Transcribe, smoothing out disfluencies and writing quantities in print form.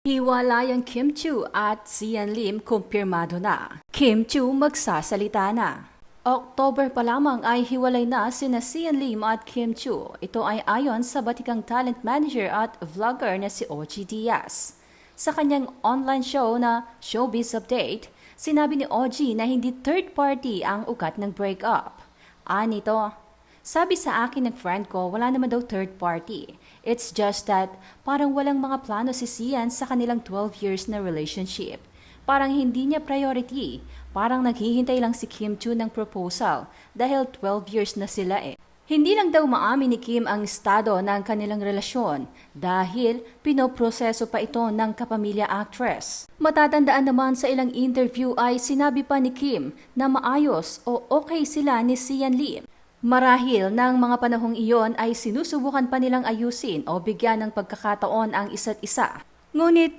Hiwalay ang Kim Chiu at Sian Lim kumpirmado na. Kim Chiu magsasalita na. October pa lamang ay hiwalay na sina Sian Lim at Kim Chiu. Ito ay ayon sa batikang talent manager at vlogger na si OG Diaz. Sa kanyang online show na Showbiz Update, sinabi ni OG na hindi third party ang ugat ng breakup. Anito, sabi sa akin ng friend ko, wala naman daw third party. It's just that parang walang mga plano si Sian sa kanilang 12 years na relationship. Parang hindi niya priority. Parang naghihintay lang si Kim Chiu ng proposal dahil 12 years na sila eh. Hindi lang daw maamin ni Kim ang estado ng kanilang relasyon dahil pinoproseso pa ito ng kapamilya actress. Matatandaan naman sa ilang interview ay sinabi pa ni Kim na maayos o okay sila ni Sian Lim. Marahil ng mga panahong iyon ay sinusubukan pa nilang ayusin o bigyan ng pagkakataon ang isa't isa. Ngunit